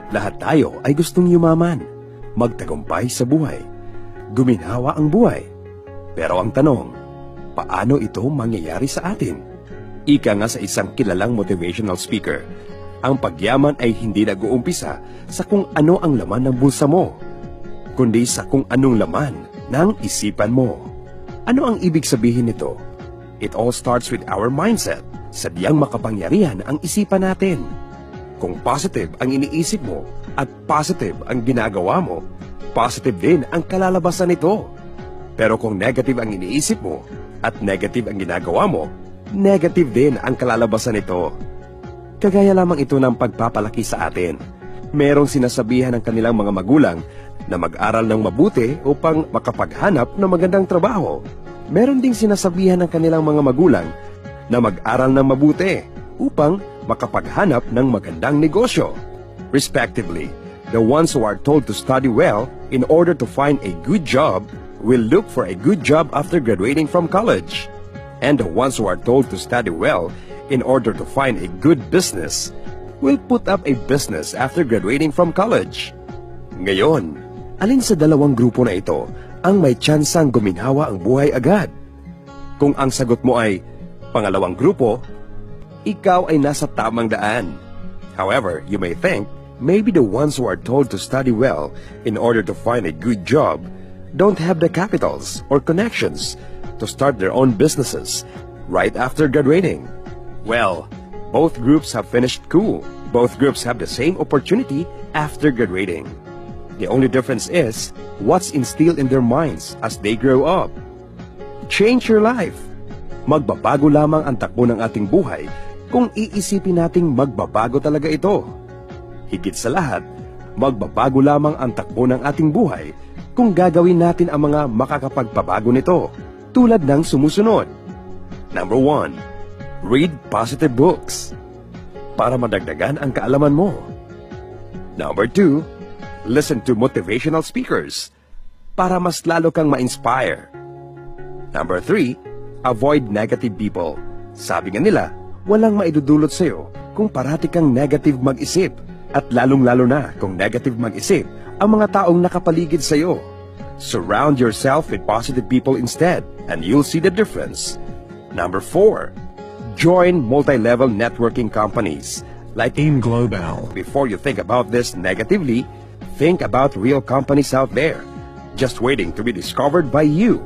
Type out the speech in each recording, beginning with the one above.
Lahat tayo ay gustong yumaman, magtagumpay sa buhay, guminhawa ang buhay. Pero ang tanong, paano ito mangyayari sa atin? Ika nga sa isang kilalang motivational speaker, ang pagyaman ay hindi nag-uumpisa sa kung ano ang laman ng bulsa mo, kundi sa kung anong laman ng isipan mo. Ano ang ibig sabihin nito? It all starts with our mindset. Sadyang makapangyarihan ang isipan natin. Kung positive ang iniisip mo at positive ang ginagawa mo, positive din ang kalalabasan nito. Pero kung negative ang iniisip mo at negative ang ginagawa mo, negative din ang kalalabasan nito. Kagaya lamang ito ng pagpapalaki sa atin. Merong sinasabihan ng kanilang mga magulang na mag-aral ng mabuti upang makapaghanap ng magandang trabaho. Meron ding sinasabihan ng kanilang mga magulang na mag-aral ng mabuti upang makapaghanap ng magandang negosyo. Respectively, the ones who are told to study well in order to find a good job will look for a good job after graduating from college. And the ones who are told to study well in order to find a good business will put up a business after graduating from college. Ngayon, alin sa dalawang grupo na ito ang may tsansang guminhawa ang buhay agad? Kung ang sagot mo ay pangalawang grupo, ikaw ay nasa tamang daan. However, you may think, maybe the ones who are told to study well in order to find a good job don't have the capitals or connections to start their own businesses right after graduating. Well, both groups have finished school. Both groups have the same opportunity after graduating. The only difference is what's instilled in their minds as they grow up. Change your life. Magbabago lamang ang takbo ng ating buhay kung iisipin nating magbabago talaga ito. Higit sa lahat, magbabago lamang ang takbo ng ating buhay kung gagawin natin ang mga makakapagpabago nito, tulad ng sumusunod. Number 1, read positive books para madagdagan ang kaalaman mo. Number 2, listen to motivational speakers para mas lalo kang ma-inspire. Number 3, avoid negative people. Sabi nga nila, walang maidudulot sa'yo kung parati kang negative mag-isip at lalong-lalo na kung negative mag-isip ang mga taong nakapaligid sa'yo. Surround yourself with positive people instead and you'll see the difference. Number 4, join multi-level networking companies like AIM Global. Before you think about this negatively, think about real companies out there just waiting to be discovered by you.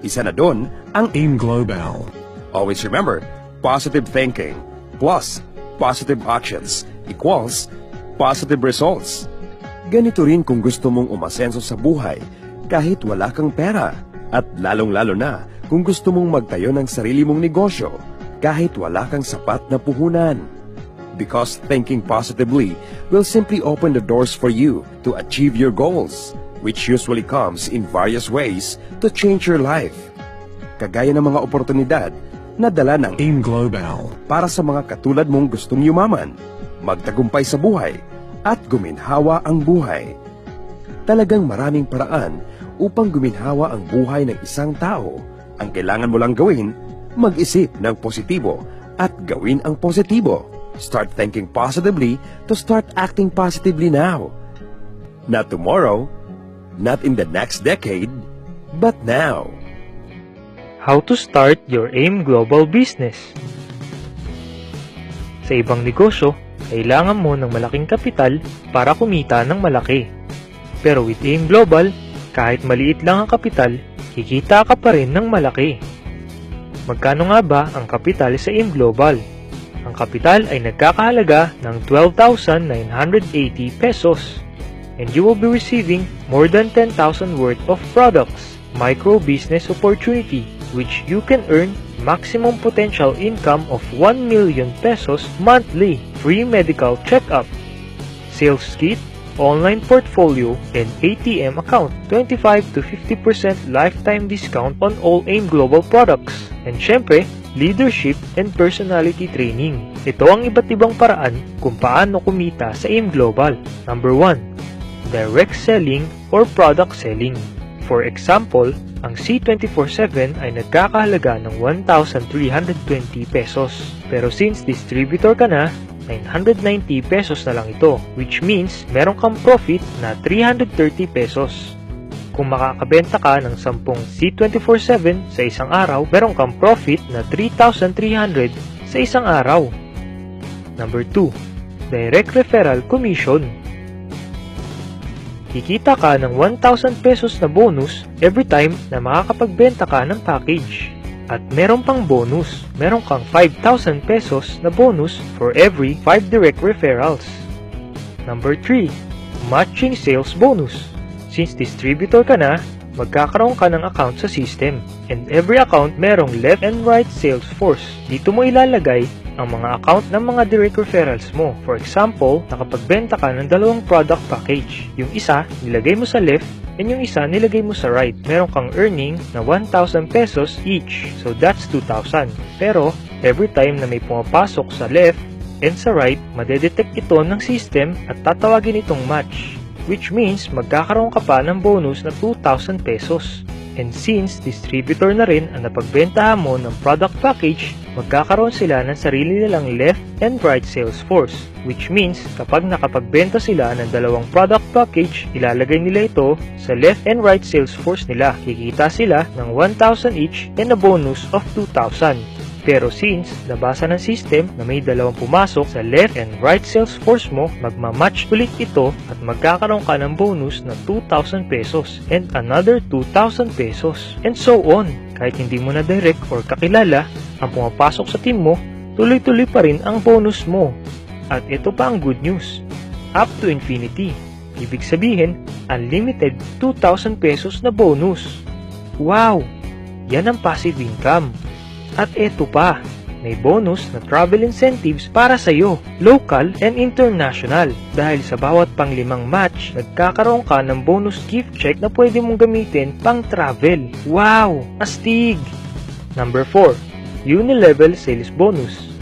Isa na dun ang AIM Global. Always remember, positive thinking plus positive actions equals positive results. Ganito rin kung gusto mong umasenso sa buhay kahit wala kang pera. At lalong-lalo na kung gusto mong magtayo ng sarili mong negosyo kahit wala kang sapat na puhunan. Because thinking positively will simply open the doors for you to achieve your goals, which usually comes in various ways to change your life. Kagaya ng mga oportunidad na dala ng AIM Global para sa mga katulad mong gustong yumaman, magtagumpay sa buhay, at guminhawa ang buhay. Talagang maraming paraan upang guminhawa ang buhay ng isang tao. Ang kailangan mo lang gawin, mag-isip ng positibo at gawin ang positibo. Start thinking positively to start acting positively now. Not tomorrow, not in the next decade, but now. How to start your AIM Global business. Sa ibang negosyo, kailangan mo ng malaking kapital para kumita ng malaki. Pero with AIM Global, kahit maliit lang ang kapital, kikita ka pa rin ng malaki. Magkano nga ba ang kapital sa AIM Global? Ang kapital ay nagkakahalaga ng 12,980 pesos. And you will be receiving more than 10,000 worth of products. Micro business opportunity, which you can earn maximum potential income of 1 million pesos monthly. Free medical checkup, sales kit, online portfolio, and ATM account. 25 to 50% lifetime discount on all AIM Global products. And syempre, leadership and personality training. Ito ang iba't ibang paraan kung paano kumita sa AIM Global. Number 1, direct selling or product selling. For example, Ang C24/7 ay nagkakahalaga ng 1,320 pesos. Pero since distributor ka na, 990 pesos na lang ito, which means meron kang profit na 330 pesos. Kung makakabenta ka ng 10 C24/7 sa isang araw, meron kang profit na 3,300 sa isang araw. Number 2, Direct Referral Commission. Kikita ka ng 1,000 pesos na bonus every time na makakapagbenta ka ng package. At meron pang bonus, meron kang 5,000 pesos na bonus for every 5 direct referrals. Number 3, Matching Sales Bonus. Since distributor ka na, magkakaroon ka ng account sa system. And every account merong left and right sales force. Dito mo ilalagay ang mga account ng mga direct referrals mo. For example, nakapagbenta ka ng 2 product package. Yung isa, nilagay mo sa left, and yung isa, nilagay mo sa right. Meron kang earning na 1,000 pesos each. So that's 2,000. Pero, every time na may pumapasok sa left and sa right, madedetect ito ng system at tatawagin itong match. Which means, magkakaroon ka pa ng bonus na 2,000 pesos. And since distributor na rin ang napagbentahan mo ng product package, magkakaroon sila ng sarili nilang left and right sales force. Which means, kapag nakapagbenta sila ng 2 product package, ilalagay nila ito sa left and right sales force nila. Kikita sila ng 1,000 each and a bonus of 2,000. Pero since nabasa ng system na may 2 pumasok sa left and right sales force mo, magmamatch ulit ito at magkakaroon ka ng bonus na 2,000 pesos and another 2,000 pesos. And so on. Kahit hindi mo na direct or kakilala ang pumapasok sa team mo, tuloy-tuloy pa rin ang bonus mo. At ito pa ang good news. Up to infinity. Ibig sabihin, unlimited 2,000 pesos na bonus. Wow! Yan ang passive income. At eto pa, may bonus na travel incentives para sa iyo, local and international. Dahil sa bawat pang-5 match, nagkakaroon ka ng bonus gift check na pwede mong gamitin pang travel. Wow! Astig! Number 4, Unilevel Sales Bonus.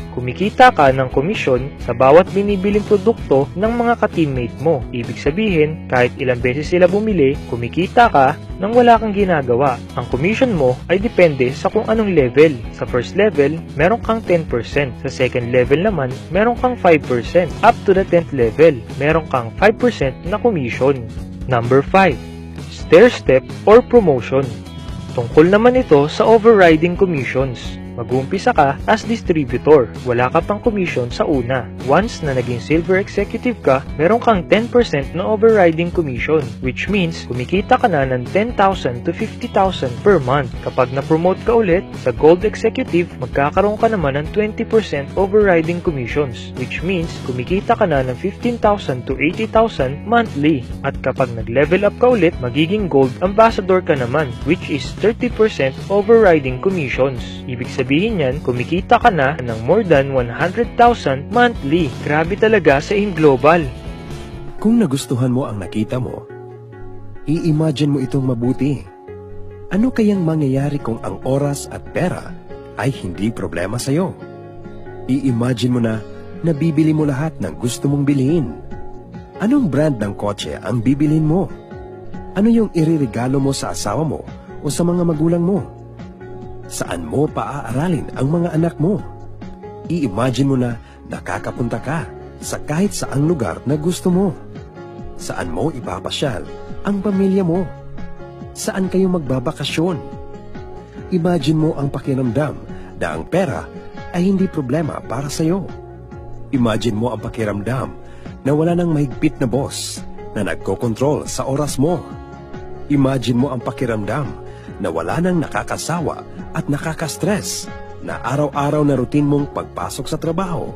Kumikita ka ng komisyon sa bawat binibiling produkto ng mga ka-teammate mo. Ibig sabihin, kahit ilang beses sila bumili, kumikita ka nang wala kang ginagawa. Ang commission mo ay depende sa kung anong level. Sa first level, meron kang 10%. Sa second level naman, meron kang 5%. Up to the 10th level, meron kang 5% na commission. Number 5, Stair-step or promotion. Tungkol naman ito sa overriding commissions. Mag-uumpisa ka as distributor. Wala ka pang commission sa una. Once na naging silver executive ka, meron kang 10% na overriding commission, which means kumikita ka na ng 10,000 to 50,000 per month. Kapag na-promote ka ulit sa gold executive, magkakaroon ka naman ng 20% overriding commissions, which means kumikita ka na ng 15,000 to 80,000 monthly. At kapag nag-level up ka ulit, magiging gold ambassador ka naman, which is 30% overriding commissions. Ibig sabihin yan, kumikita ka na ng more than 100,000 monthly. Grabe talaga sa Global. Kung nagustuhan mo ang nakita mo, i-imagine mo itong mabuti. Ano kayang mangyayari kung ang oras at pera ay hindi problema sa'yo? I-imagine mo na nabibili mo lahat ng gusto mong bilhin. Anong brand ng kotse ang bibilhin mo? Ano yung iririgalo mo sa asawa mo o sa mga magulang mo? Saan mo paaaralin ang mga anak mo? I-imagine mo na nakakapunta ka sa kahit saang lugar na gusto mo. Saan mo ipapasyal ang pamilya mo? Saan kayo magbabakasyon? Imagine mo ang pakiramdam na ang pera ay hindi problema para sa'yo. Imagine mo ang pakiramdam na wala nang mahigpit na boss na nagkokontrol sa oras mo. Imagine mo ang pakiramdam na wala nang nakakasawa at nakaka-stress na araw-araw na routine mong pagpasok sa trabaho.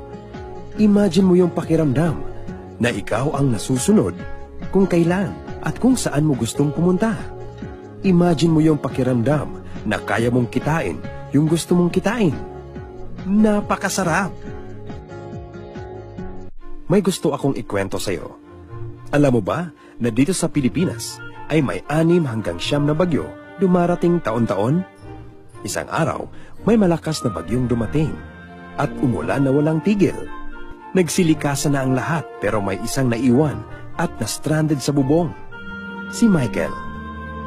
Imagine mo yung pakiramdam na ikaw ang nasusunod kung kailan at kung saan mo gustong pumunta. Imagine mo yung pakiramdam na kaya mong kitain yung gusto mong kitain. Napakasarap! May gusto akong ikwento sa'yo. Alam mo ba na dito sa Pilipinas ay may 6 hanggang 9 na bagyo dumarating taon-taon? Isang araw, may malakas na bagyong dumating at umulan na walang tigil. Nagsilikasan na ang lahat pero may isang naiwan at na-stranded sa bubong. Si Michael.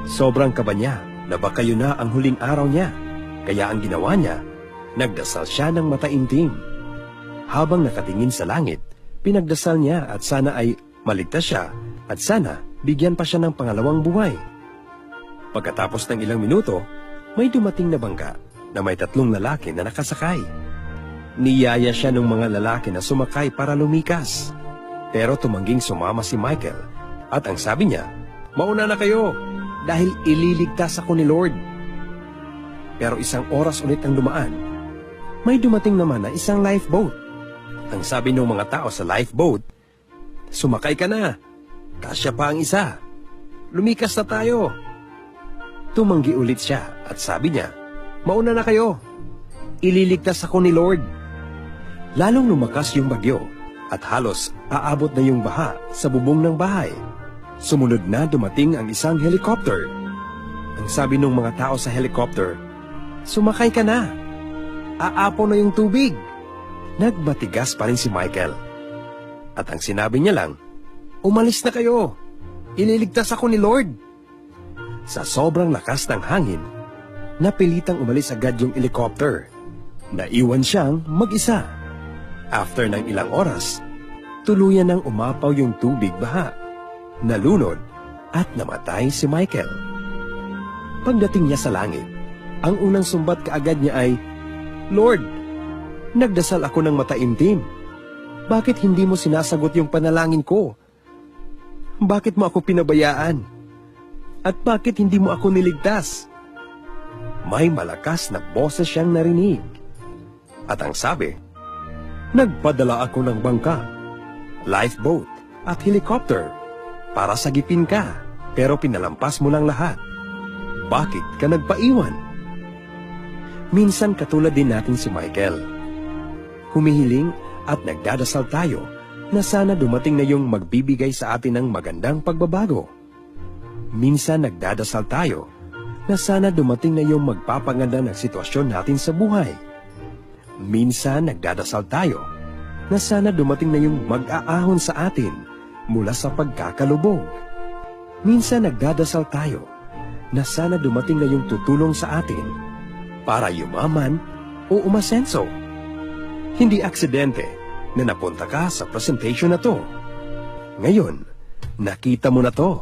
Sobrang kaba niya na baka yun na ang huling araw niya. Kaya ang ginawa niya, nagdasal siya ng mataimtim. Habang nakatingin sa langit, pinagdasal niya at sana ay maligtas siya at sana bigyan pa siya ng pangalawang buhay. Pagkatapos ng ilang minuto, may dumating na bangka na may 3 lalaki na nakasakay. Niyaya siya ng mga lalaki na sumakay para lumikas. Pero tumangging sumama si Michael at ang sabi niya, "Mauna na kayo dahil ililigtas ako ni Lord." Pero 1 oras ulit ang dumaan. May dumating naman na isang lifeboat. Ang sabi ng mga tao sa lifeboat, "Sumakay ka na. Kasya pa ang isa. Lumikas na tayo." Tumanggi ulit siya at sabi niya, "Mauna na kayo. Ililigtas ako ni Lord." Lalong lumakas yung bagyo at halos aabot na yung baha sa bubong ng bahay. Sumunod na dumating ang isang helicopter. Ang sabi ng mga tao sa helicopter, "Sumakay ka na. Aapaw na yung tubig." Nagbatigas pa rin si Michael. At ang sinabi niya lang, "Umalis na kayo. Ililigtas ako ni Lord." Sa sobrang lakas ng hangin, napilitang umalis agad yung helicopter. Naiwan siyang mag-isa. After ng ilang oras, tuluyan nang umapaw yung tubig baha. Nalunod at namatay si Michael. Pagdating niya sa langit, ang unang sumbat kaagad niya ay, "Lord, nagdasal ako ng mataimtim. Bakit hindi mo sinasagot yung panalangin ko? Bakit mo ako pinabayaan? At bakit hindi mo ako niligtas?" May malakas na boses siyang narinig. At ang sabi, "Nagpadala ako ng bangka, lifeboat at helicopter para sagipin ka, pero pinalampas mo lang lahat. Bakit ka nagpaiwan?" Minsan katulad din natin si Michael. Humihiling at nagdadasal tayo na sana dumating na yung magbibigay sa atin ng magandang pagbabago. Minsan nagdadasal tayo na sana dumating na yung magpapaganda ng sitwasyon natin sa buhay. Minsan nagdadasal tayo na sana dumating na yung mag-aahon sa atin mula sa pagkakalubog. Minsan nagdadasal tayo na sana dumating na yung tutulong sa atin para yumaman o umasenso. Hindi aksidente na napunta ka sa presentation na to. Ngayon, nakita mo na to.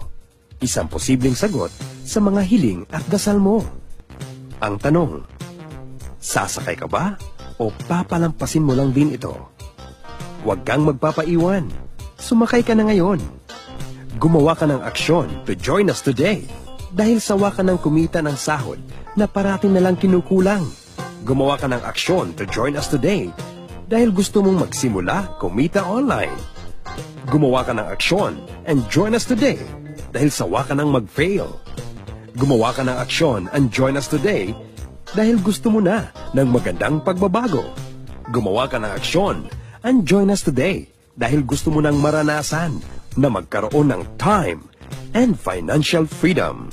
Isang posibleng sagot sa mga hiling at dasal mo. Ang tanong, sasakay ka ba o papalampasin mo lang din ito? Huwag kang magpapaiwan. Sumakay ka na ngayon. Gumawa ka ng aksyon to join us today dahil sawa ka ng kumita ng sahod na parating na lang kinukulang. Gumawa ka ng aksyon to join us today dahil gusto mong magsimula kumita online. Gumawa ka ng aksyon and join us today dahil sawa ka ng mag-fail. Gumawa ka ng aksyon and join us today dahil gusto mo na ng magandang pagbabago. Gumawa ka ng aksyon and join us today dahil gusto mo nang maranasan na magkaroon ng time and financial freedom.